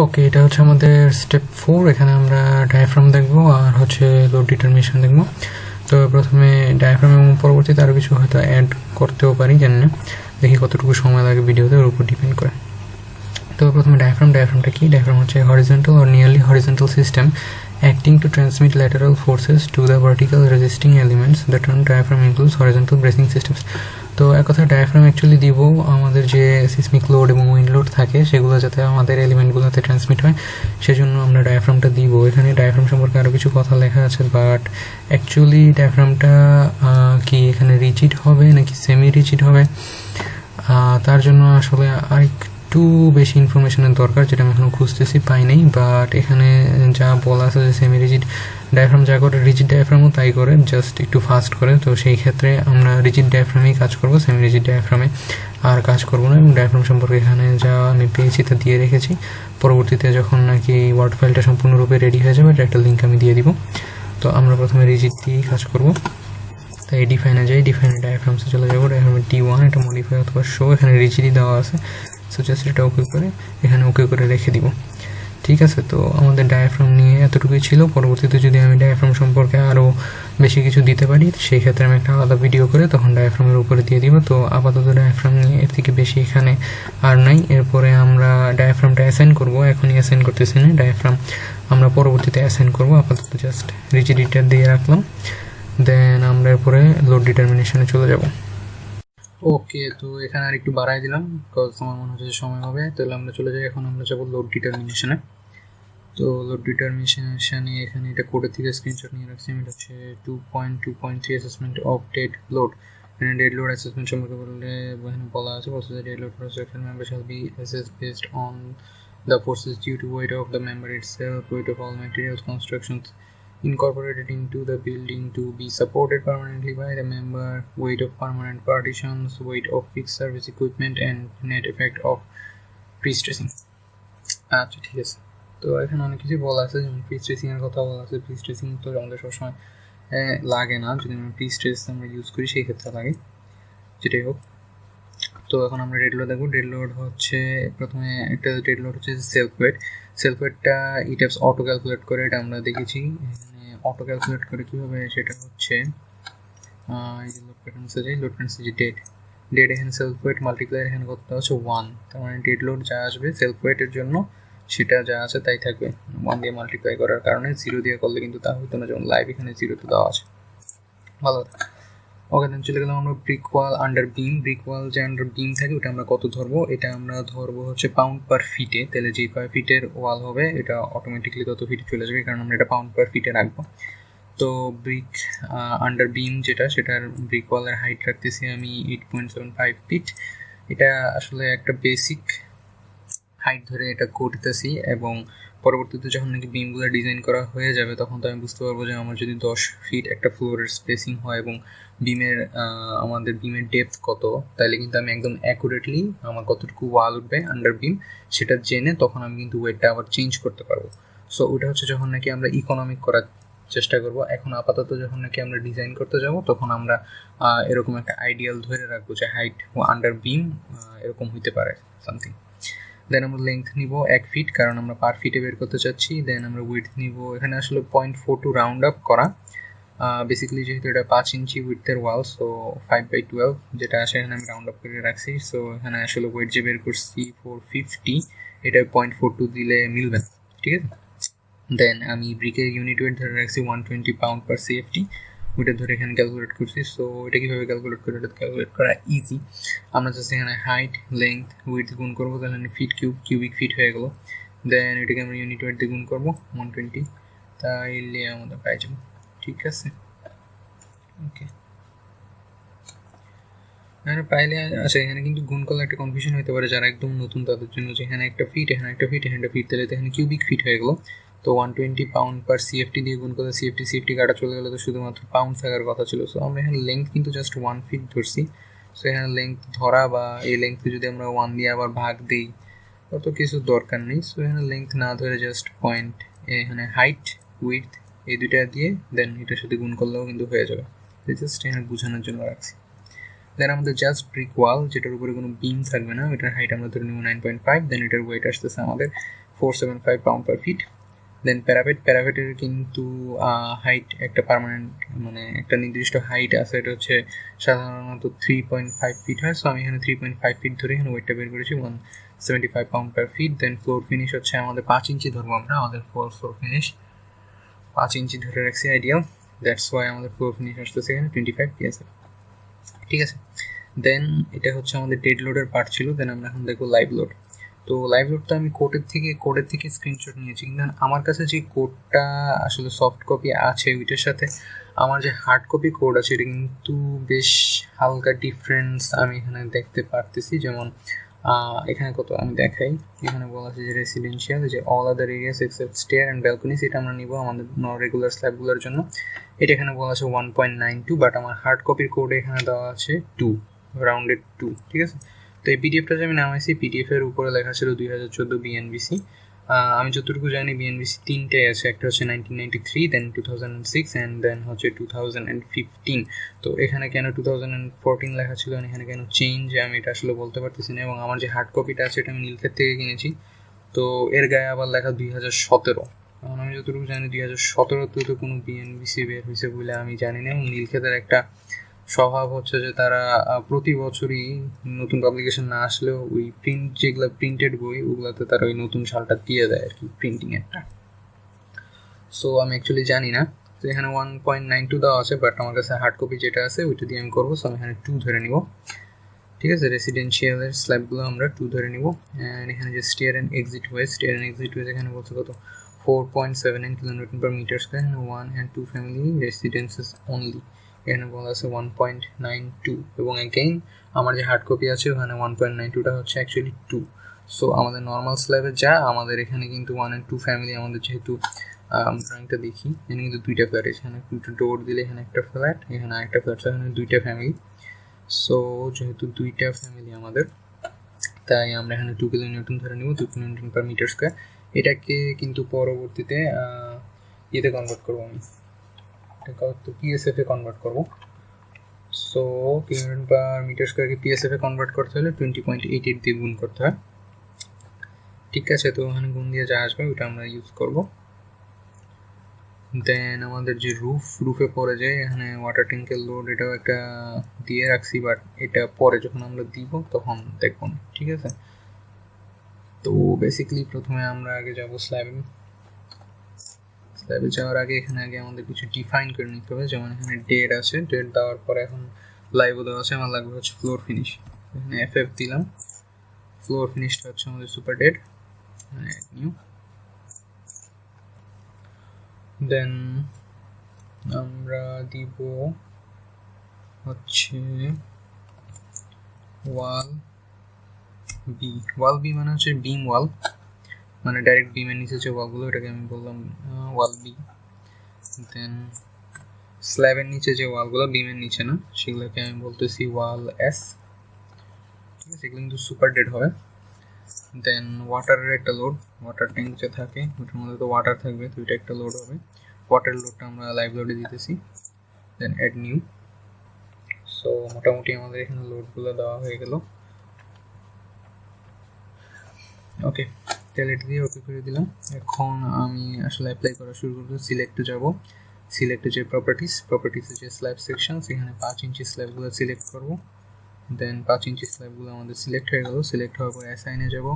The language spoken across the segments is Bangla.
ওকে, এটা হচ্ছে আমাদের স্টেপ 4। এখানে আমরা ডায়াফ্রাম দেখব আর হচ্ছে লোড ডিটারমিনেশন দেখব। তো প্রথমে ডায়াফ্রাম এবং পরবর্তীতে আরও কিছু হয়তো অ্যাড করতেও পারি, জানি না, দেখি কতটুকু সময় লাগে ভিডিওতে, ওর উপর ডিপেন্ড করে। তো প্রথমে ডায়াফ্রামটা কি? ডায়াফ্রাম হচ্ছে horizontal or nearly horizontal system acting to transmit lateral forces to the vertical resisting elements. The term diaphragm includes horizontal bracing systems. তো এক কথা ডায়াফ্রাম অ্যাকচুয়ালি দিব আমাদের যে সিসমিক লোড এবং উইন্ড লোড থাকে সেগুলো যাতে আমাদের এলিমেন্টগুলোতে ট্রান্সমিট হয়, সেজন্য আমরা ডায়াফ্রামটা দিব। এখানে ডায়াফ্রাম সম্পর্কে আরও কিছু কথা লেখা আছে, বাট অ্যাকচুয়ালি ডায়াফ্রামটা কি এখানে রিজিড হবে নাকি সেমি রিজিড হবে, তার জন্য আসলে আরেকটু বেশি ইনফরমেশনের দরকার, যেটা আমি এখনও খুঁজতেছি, পাই নাই। বাট এখানে যা বলা আছে যে সেমি রিজিড ডায়াফ্রাম যা করে রিজিড ডায়াফ্রামও তাই করে, জাস্ট একটু ফাস্ট করে। তো সেই ক্ষেত্রে আমরা রিজিড ডায়াফ্রামেই কাজ করব, সেমি রিজিড ডায়াফ্রামে আর কাজ করব না। এবং ডায়াফ্রাম সম্পর্কে এখানে যা আমি পেয়েছি তা দিয়ে রেখেছি। পরবর্তীতে যখন নাকি ওয়ার্ড ফাইলটা সম্পূর্ণরূপে রেডি হয়ে যাবে, এটা একটা লিঙ্ক আমি দিয়ে দিব। তো আমরা প্রথমে রিজিড দিয়েই কাজ করব। তাই ডিফাইনে যাই, ডিফাইনে ডায়াফ্রামসে চলে যাবো। ডায়াফ্রামে D1, এটা মডিফাই অথবা শো, এখানে রিজিডই দেওয়া আছে। সো জাস্ট এটা ওকে করে এখানে ওকে করে রেখে দিব। ঠিক আছে, তো আমাদের ডায়াফ্রাম নিয়ে এতটুকুই ছিল। পরবর্তীতে যদি আমি ডায়াফ্রাম সম্পর্কে আরও বেশি কিছু দিতে পারি, সেই ক্ষেত্রে আমি একটা আলাদা ভিডিও করে তখন ডায়াফ্রামের উপরে দিয়ে দিব। তো আপাতত ডায়াফ্রাম নিয়ে এর থেকে বেশি এখানে আর নাই। এরপরে আমরা ডায়াফ্রামটা অ্যাসাইন করব, এখনই অ্যাসাইন করতেছি না, ডায়াফ্রাম আমরা পরবর্তীতে অ্যাসাইন করব। আপাতত জাস্ট রিজিডিটা দিয়ে রাখলাম, দেন আমরা এরপরে লোড ডিটারমিনেশনে চলে যাব। ওকে, তো এখানে আর একটু বাড়াই দিলাম, বিকজ আমার মনে হচ্ছে সময় হবে। তাহলে আমরা চলে যাই, এখন আমরা যাবো লোড ডিটারমিনেশনে। তো লোড ডিটারমিনেশনে এখানে এটা কোডের থেকে স্ক্রিনশট নিয়ে রাখছি। এটা হচ্ছে 2.2.3 অ্যাসেসমেন্ট অফ ডেড লোড। এখানে ডেড লোড অ্যাসেসমেন্ট সম্পর্কে বললে এখানে বলা আছে, বলছে যে dead load for structure member shall be assessed based on the forces due to weight of the member itself, weight of all materials, constructions incorporated into the building to be supported permanently by the member, weight of permanent partitions, weight of fixed service equipment, and net effect of pre-stressing. আচ্ছা, ঠিক আছে। তো এখানে অনেক কিছু বলা আছে, যেমন প্রি স্ট্রেসিং এর কথা বলা আছে। প্রি স্ট্রেসিং তো আমাদের সবসময় লাগে না, যদি আমরা প্রি স্ট্রেস আমরা ইউজ করি সেই ক্ষেত্রে লাগে, যেটাই হোক। তো এখন আমরা ডেড লোড দেখবো। ডেড লোড হচ্ছে প্রথমে একটা ডেড লোড হচ্ছে সেলফ ওয়েট। সেলফ ওয়েটটা ETABS অটো ক্যালকুলেট করে, এটা আমরা দেখেছি। এখানে অটো ক্যালকুলেট করে কীভাবে, সেটা হচ্ছে এই যে লোড প্যাটার্নসে যাই, লোড প্যাটার্নসে যে ডেড এখানে সেলফ ওয়েট মাল্টিপ্লায়ার এখানে কতটা হচ্ছে 1, তার মানে ডেড লোড যা আসবে সেলফ ওয়েটের জন্য সেটা যা আছে তাই থাকবে। 1 দিয়ে মাল্টিপ্লাই করার কারণে 0 দিয়ে করলে কিন্তু তা হতো না, যেমন লাইভ এখানে 0 তো দেওয়া আছে। ভালো কথা। ওকে, দেন চলে গেলাম আমরা ব্রিক ওয়াল আন্ডার বিম। ব্রিক ওয়াল যে আন্ডার বিম থাকে ওটা আমরা কত ধরবো, এটা আমরা ধরবো হচ্ছে পাউন্ড পার ফিটে। তাহলে যে কয় ফিটের ওয়াল হবে এটা অটোমেটিকলি তত ফিটে চলে যাবে, কারণ আমরা এটা পাউন্ড পার ফিটে রাখবো। তো ব্রিক আন্ডার বিম যেটা, সেটার ব্রিক ওয়ালের হাইট রাখতেছি আমি 8.75 ফিট। এটা আসলে একটা বেসিক হাইট ধরে এটা করতেছি, এবং পরবর্তীতে যখন নাকি বিমগুলো ডিজাইন করা হয়ে যাবে তখন তো আমি বুঝতে পারবো যে আমার যদি 10 ফিট একটা ফ্লোরের স্পেসিং হয় এবং বিমের আমাদের বিমের ডেপথ কত, তাহলে কিন্তু আমি একদম অ্যাকুরেটলি আমার কতটুকু ওয়াল উঠবে আন্ডার বিম সেটা জেনে তখন আমি কিন্তু ওয়েটটা আবার চেঞ্জ করতে পারবো। সো ওটা হচ্ছে যখন নাকি আমরা ইকোনমিক করার চেষ্টা করব। এখন আপাতত যখন নাকি আমরা ডিজাইন করতে যাব তখন আমরা এরকম একটা আইডিয়াল ধরে রাখবো যে হাইট আন্ডার বিম এরকম হইতে পারে সামথিং। দেন আমরা লেন্থ নিব 1 ফিট, কারণ আমরা পার ফিটে বের করতে চাচ্ছি। দেন আমরা উইডথ নিব, এখানে আসলে 0.42 রাউন্ড আপ করা, বেসিক্যালি যেহেতু এটা 5 ইঞ্চি উইডথের ওয়াল, সো 5/12 যেটা আসে এখানে আমি রাউন্ড আপ করে রাখছি। সো এখানে আসলে ওয়েট যে বের করছি 450, এটা 0.42 দিলে মিলবে না, ঠিক আছে। দেন আমি ব্রিকের ইউনিট ওয়েট ধরে রাখছি 120 পাউন্ড পার CFT, ওইটা ধরে এখানে ক্যালকুলেট করছি। সো এটা কীভাবে ক্যালকুলেট করে, এটা ক্যালকুলেট করা ইজি। আমরা জাস্ট এখানে হাইট লেন্থ উইডথ গুণ করবো, তাহলে ফিট কিউবিক ফিট হয়ে গেলো। দেন এটাকে আমরা ইউনিট ওয়েট দিয়ে গুণ করবো 120, তাইলে আমাদের পাই যাবো, ঠিক আছে। ওকে, এখানে পাইলে আচ্ছা, এখানে কিন্তু গুণ করলে একটা কনফিউশন হতে পারে যারা একদম নতুন তাদের জন্য, যে এখানে একটা ফিট এখানে একটা ফিট এখানে একটা ফিট, তাহলে এখানে কিউবিক ফিট হয়ে গেলো। তো 120 পাউন্ড পার CFT দিয়ে গুণ করলে CFT কাটা চলে গেলে তো শুধুমাত্র পাউন্ড থাকার কথা ছিল। সো আমরা এখানে লেন্থ কিন্তু জাস্ট 1 ফিট ধরছি। সো এখানে লেন্থ ধরা বা এই লেন্থকে যদি আমরা 1 দিয়ে আবার ভাগ দিই তত কিছু দরকার নেই। সো এখানে লেন্থ না ধরে জাস্ট পয়েন্ট, এখানে হাইট উইডথ এই দুইটা দিয়ে দেন এটার সাথে গুণ করলেও কিন্তু হয়ে যাবে। জাস্ট এখানে বোঝানোর জন্য রাখছি। দেন আমাদের জাস্ট ব্রিক ওয়াল, যেটার উপরে কোনো বিম থাকবে না, এটার হাইট আমরা ধরে নেব 9.5, দেন এটার ওয়েট আসতেছে আমাদের 475 পাউন্ড পার ফিট। দেন প্যারাপেটের কিন্তু হাইট একটা পার্মানেন্ট, মানে একটা নির্দিষ্ট হাইট আছে, এটা হচ্ছে সাধারণত 3.5 ফিট হয়। সো আমি এখানে 3.5 ফিট ধরে এখানে ওয়েটটা বের করেছি 175 পাউন্ড পার ফিট। দেন ফ্লোর ফিনিশ হচ্ছে আমাদের 5 ইঞ্চি ধরবো আমরা, আমাদের ফ্লোর ফিনিশ 5 ইঞ্চি ধরে রাখছি আইডিয়াল, দ্যাটস ওয়াই আমাদের ফ্লোর ফিনিশ আসতেছে এখানে 25 PSF। ঠিক আছে, দেন এটা হচ্ছে আমাদের ডেড লোডের পার্ট ছিল। দেন আমরা এখন দেখবো লাইভ লোড। তো লাইভ লোডটা আমি কোডের থেকে স্ক্রিনশট নিয়েছি, কিন্তু আমার কাছে যে কোডটা আসলে সফট কপি আছে ওইটার সাথে আমার যে হার্ড কপি কোড আছে এটা কিন্তু বেশ হালকা ডিফারেন্স আমি এখানে দেখতে পারতেছি। যেমন এখানে কত আমি দেখাই, এখানে বলা আছে যে রেসিডেন্সিয়াল, যে all other areas except stair and balconies, এটা আমরা নিব আমাদের নন রেগুলার স্ল্যাবগুলোর জন্য। এটা এখানে বলা আছে 1.92, বাট আমার হার্ড কপির কোডে এখানে দেওয়া আছে 2, রাউন্ডেড 2। ঠিক আছে, তো এই পিডিএফটা যে আমি নামাইছি, পিডিএফের উপরে লেখা ছিল 2014 বিএনবিসি। আমি যতটুকু জানি বিএনবিসি তিনটাই আছে, একটা হচ্ছে 1993, দেন 2006, অ্যান্ড দেন হচ্ছে 2015। তো এখানে কেন 2014 লেখা ছিল, এখানে কেন চেঞ্জ, আমি এটা আসলে বলতে পারতেছি না। এবং আমার যে হার্ড কপিটা আছে এটা আমি নীলক্ষেত থেকে কিনেছি, তো এর গায়ে আবার লেখা 2017। এখন আমি যতটুকু জানি 2017তে তো কোনো বিএনবিসি বের হয়েছে বলে আমি জানি না। এবং নীলক্ষেতের একটা স্বভাব হচ্ছে যে তারা প্রতি বছরই নতুন পাবলিকেশন না আসলেও ওই যেগুলো প্রিন্টেড বই ওগুলোতে তারা ওই নতুন সালটা দিয়ে দেয় আর কি, প্রিন্টিং একটা। সো আমি অ্যাকচুয়ালি জানি না। তো এখানে 1.92 দেওয়া আছে, বাট আমার কাছে হার্ড কপি যেটা আছে ওইটা দিয়ে আমি করবো। সো আমি এখানে 2 ধরে নিব। ঠিক আছে, রেসিডেন্সিয়ালের স্ল্যাবগুলো আমরা 2 ধরে নিব। অ্যান্ড এখানে যে স্টেয়ার অ্যান্ড এক্সিট ওয়ে এখানে বলছে কত 4.79 কিলোমিটার পার মিটার স্কোয়ার, এখানে 1 and 2 ফ্যামিলি রেসিডেন্সেস অনলি, এখানে বলা আছে 1.92। এবং অ্যাগেইন আমার যে হার্ড কপি আছে ওখানে 1.92টা হচ্ছে অ্যাকচুয়ালি 2। সো আমাদের নর্মাল স্ল্যাবে যা আমাদের এখানে কিন্তু 1 and 2 ফ্যামিলি, আমাদের যেহেতু ড্রয়িংটা দেখি এখানে কিন্তু 2টা ফ্ল্যাট, এখানে 2টা ডোর দিলে এখানে একটা ফ্ল্যাট, এখানে আরেকটা ফ্ল্যাট, এখানে 2টা ফ্যামিলি। সো যেহেতু 2টা ফ্যামিলি আমাদের, তাই আমরা এখানে 2 কিলোনিউটন ধরে নিব, 2 কিলোনিউটন পার মিটার স্কোয়ার। এটাকে কিন্তু পরবর্তীতে ইয়েতে কনভার্ট করবো আমি, এটাকে পিএসএফ এ কনভার্ট করবো। সো কিলোনিউটন পার মিটার স্কোয়ারকে পিএসএফ এ কনভার্ট করতে হলে 20.88 দিয়ে গুণ করতে হয়। ঠিক আছে, তো ওখানে গুণ দিয়ে যা আসবে ওটা আমরা ইউজ করব। দেন আমাদের যে রুফে পরে যায় এখানে ওয়াটার ট্যাঙ্কের লোড, এটাও একটা দিয়ে রাখছি, বাট এটা পরে যখন আমরা দিব তখন দেখব। ঠিক আছে, তো বেসিক্যালি প্রথমে আমরা আগে যাব স্ল্যাবে যাওয়ার আগে এখানে আগে আমাদের কিছু ডিফাইন করে নিতে হবে। যেমন এখানে ডেট আছে, ডেট দেওয়ার পরে এখন লাইভও দেওয়া আছে, আমার লাগবে হচ্ছে ফ্লোর ফিনিশ, এখানে FF দিলাম। ফ্লোর ফিনিশটা হচ্ছে আমাদের সুপার ডেট, নিউ। দেন আমরা দিব হচ্ছে ওয়াল বি মানে হচ্ছে বিম ওয়াল, মানে ডাইরেক্ট বিমের নিচে যে ওয়ালগুলো এটাকে আমি বললাম ওয়াল বি। দেন স্ল্যাবের নিচে যে ওয়ালগুলো বিমের নিচে না, সেগুলোকে আমি বলতেছি ওয়াল এস। ঠিক আছে, এগুলো কিন্তু সুপার ডেড হবে। দেন ওয়াটারের একটা লোড, ওয়াটার ট্যাঙ্ক যে থাকে ওটার মধ্যে তো ওয়াটার থাকবে, তো এটা একটা লোড হবে। ওয়াটার লোডটা আমরা লাইভ লোডে দিতেছি। দেন অ্যাড নিউ। সো মোটামুটি আমাদের এখানে লোডগুলো দেওয়া হয়ে গেল। ওকে, তাহলে এটা দিয়ে ওকে করে দিলাম। এখন আমি আসলে অ্যাপ্লাই করা শুরু করবো। সিলেক্টে যাব, সিলেক্টে যে প্রপার্টিসে যে স্ল্যাব সেকশন, সেখানে 5 ইঞ্চি স্ল্যাবগুলো সিলেক্ট করব। দেন 5 ইঞ্চি স্ল্যাবগুলো আমাদের সিলেক্ট হয়ে গেল। সিলেক্ট হওয়ার পর অ্যাসাইনে যাব,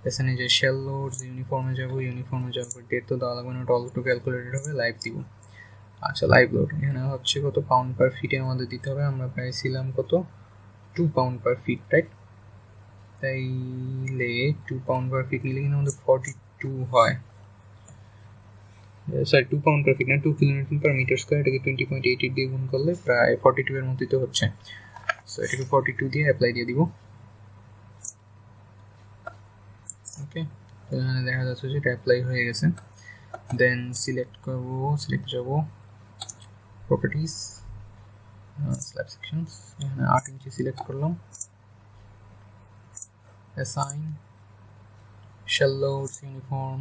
অ্যাসাইনে যে শেল লোডস, ইউনিফর্মে যাওয়ার পর ডেট তো দেওয়া লাগবে না, ওটা অটো ক্যালকুলেটেড হবে, লাইভ দিব। আচ্ছা, লাইভ লোড এখানে হচ্ছে কত পাউন্ড পার ফিটে আমাদের দিতে হবে। আমরা পাইছিলাম কত 2 পাউন্ড পার ফিট, রাইট? তাইলে 2 পাউন্ড পার ফিট নিলে কিন্তু আমাদের 42 হয়, সরি 2 পাউন্ড পার ফিট না, 2 কিলোনিউটন পার মিটার স্কোয়ার। এটাকে 20.88 দিয়ে গুণ করলে প্রায় 42 এর মতোই তো হচ্ছে। সো এটাকে 42 দিয়ে অ্যাপ্লাই দিয়ে দিব। ওকে, এখানে দেখা যাচ্ছে যে এটা অ্যাপ্লাই হয়ে গেছে। দেন সিলেক্ট করব, সিলেক্ট যাব প্রপার্টিস, স্ল্যাব সেকশনস, এখানে 8 ইঞ্চি সিলেক্ট করলাম। Assign shell loads uniform.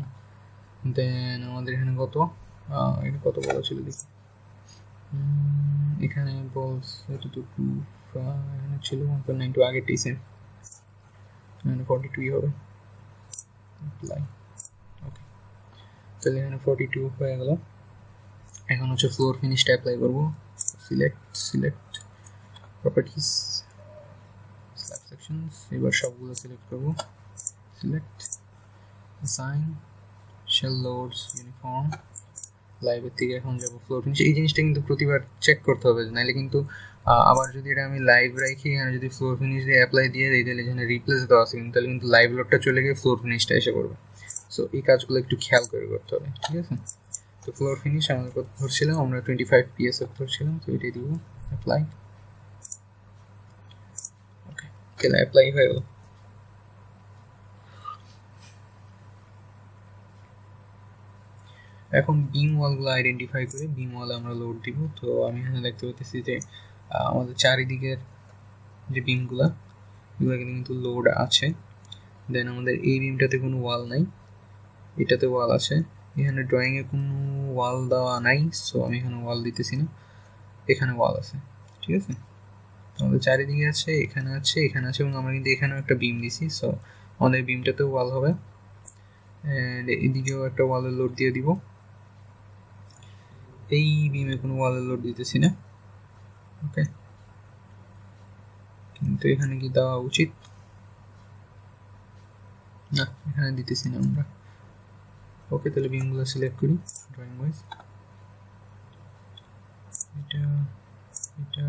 Then আমাদের এখানে কত, এটা কত বলা ছিল দেখি, এখানে বলছে এটা তো 2 এখানে ছিল 1.92 আগেরটাই সেম, এখানে 42 হবে। অ্যাপ্লাই, ওকে, তাহলে এখানে 42 হয়ে গেল। এখন হচ্ছে ফ্লোর ফিনিশটা অ্যাপ্লাই করবো। সিলেক্ট প্রপার্টিজ, স্ল্যাব সেকশনস, এবার সবগুলো সিলেক্ট করবো। Select, assign, shell loads, uniform, লাইভের থেকে এখন যাবো ফ্লোর ফিনিশ। এই জিনিসটা কিন্তু প্রতিবার চেক করতে হবে, নাহলে কিন্তু আবার যদি এটা আমি লাইভ রাখি, এখানে যদি ফ্লোর ফিনিশ দিয়ে অ্যাপ্লাই দিয়ে দিই, তাহলে এখানে রিপ্লেস দেওয়া আছে কিন্তু, তাহলে কিন্তু লাইভ লোডটা চলে গিয়ে ফ্লোর ফিনিশটা এসে পড়বে। সো এই কাজগুলো একটু খেয়াল করে করতে হবে, ঠিক আছে? তো ফ্লোর ফিনিশ আমাদের কত ধরছিলাম আমরা, 25 PSF ধরছিলাম, তো এটাই দিব। অ্যাপ্লাই, ওকে, তাহলে অ্যাপ্লাই হয়ে গেল। এখন বিম ওয়ালগুলো আইডেন্টিফাই করে বিম ওয়ালে আমরা লোড দিব। তো আমি এখানে দেখতে পাচ্ছি যে আমাদের চারিদিকের যে বিমগুলা, এগুলো কিন্তু লোড আছে। দেন আমাদের এই বিমটাতে কোনো ওয়াল নাই, এটাতে ওয়াল আছে। এখানে ড্রয়িংয়ে কোনো ওয়াল দেওয়া নাই, সো আমি এখানে ওয়াল দিতেছি না। এখানে ওয়াল আছে, ঠিক আছে? আমাদের চারিদিকে আছে, এখানে আছে, এখানে আছে, এবং আমরা কিন্তু এখানেও একটা বিম দিছি, সো আমাদের বিমটাতেও ওয়াল হবে। অ্যান্ড এদিকেও একটা ওয়ালের লোড দিয়ে দিব। এই বিমে কোনো ওয়ালের লোড দিতেছি না, ওকে, কিন্তু এখানে কি দেওয়া উচিত? না, এখানে দিতেছি না আমরা। ওকে, তাহলে বিমগুলো সিলেক্ট করি ড্রয়িং ওয়াইজ। এটা এটা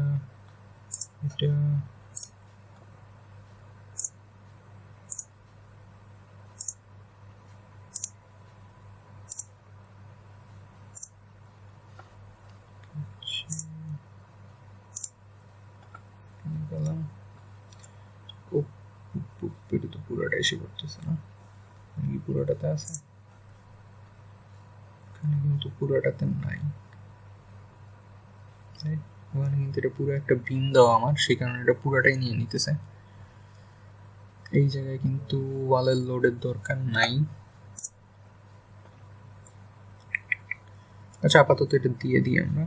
এটা গেলাম। এটা তো পুরোটা এসে পড়তেছে না, কি পুরোটাতে আছে? এখানে কিন্তু পুরোটাতে নাই, ওখানে কিন্তু এটা পুরো একটা বিম দেওয়া আমার, সেই কারণে এটা পুরোটাই নিয়ে নিতেছে। এই জায়গায় কিন্তু ওয়ালের লোডের দরকার নাই। আচ্ছা, আপাতত এটা দিয়ে দিই আমরা।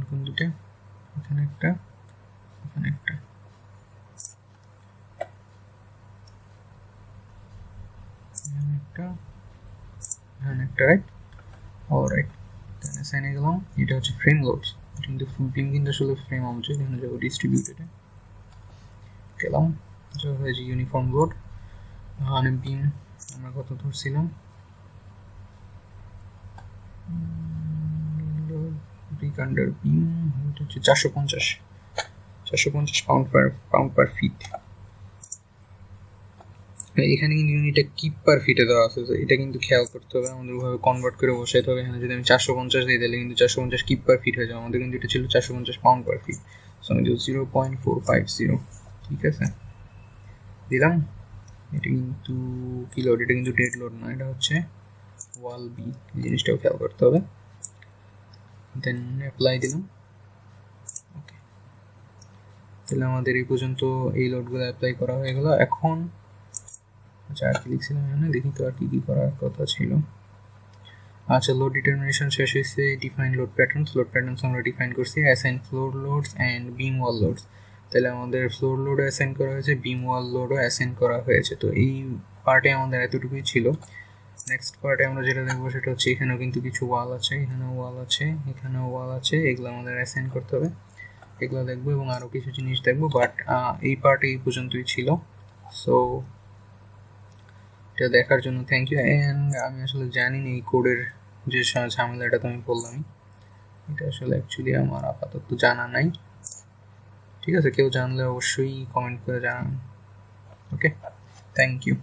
কোন দুটা? এখানে একটা, এখানে একটা, এখানে একটা, এখানে একটা, রাইট? অলরাইট, তাহলে সাইনে গেলাম। এটা হচ্ছে ফ্রেম লোডস, কিন্তু বিম কিন্তু আসলে ফ্রেম অবজেক্ট। এখানে যাবো ডিস্ট্রিবিউটেডে, গেলাম, যা হয়েছে ইউনিফর্ম লোড। মানে বিম আমরা কত ধরছিলাম? বিগ আন্ডার বিম এটা হচ্ছে 450 পাউন্ড পার ফিট। এখানে কিন্তু ইউনিটটা কিপ পার ফিটে দেওয়া আছে, তো এটা কিন্তু খেয়াল করতে হবে আমাদের, ওইভাবে কনভার্ট করে বসাইতে হবে। এখানে যদি আমি 450 দিই, তাহলে কিন্তু 450 কিপ পার ফিট হয়ে যাবে। আমাদের কিন্তু এটা ছিল 450 পাউন্ড পার ফিট, সো আমি 0.450, ঠিক আছে, দিলাম। এটা কিন্তু কি লোড? এটা কিন্তু ডেড লোড না, এটা হচ্ছে ওয়াল বি, এই জিনিসটাও খেয়াল করতে হবে। দেন অ্যাপ্লাই দিলাম, ওকে, তাহলে আমাদের এই পর্যন্ত এই লোডগুলো অ্যাপ্লাই করা হয়ে গেল। এখন আচ্ছা, আর কি লিখছিলাম এখানে, দেখি তো আর কি কি করার কথা ছিল। আচ্ছা, লোড ডিটারমিনেশন শেষ হয়েছে। ডিফাইন লোড প্যাটার্নস আমরা ডিফাইন করছি। Assign floor loads and beam wall loads, তাহলে আমাদের ফ্লোর লোডও অ্যাসাইন করা হয়েছে, বিম ওয়াল লোডও অ্যাসাইন করা হয়েছে। তো এই পার্টে আমাদের এতটুকুই ছিল। নেক্সট পার্টে আমরা যেটা দেখবো সেটা হচ্ছে এখানেও কিন্তু কিছু ওয়াল আছে, এখানেও ওয়াল আছে, এখানেও ওয়াল আছে, এগুলো আমাদের অ্যাসাইন করতে হবে, এগুলো দেখবো, এবং আরও কিছু জিনিস দেখবো। বাট এই পার্টে এই পর্যন্তই ছিল। সো এটা দেখার জন্য থ্যাংক ইউ। অ্যান্ড আমি আসলে জানি না এই কোডের যে ঝামেলাটা তো আমি বললামই, এটা আসলে অ্যাকচুয়ালি আমার আপাতত জানা নাই। ঠিক আছে, কেউ জানলে অবশ্যই কমেন্ট করে জানান। ওকে, থ্যাংক ইউ।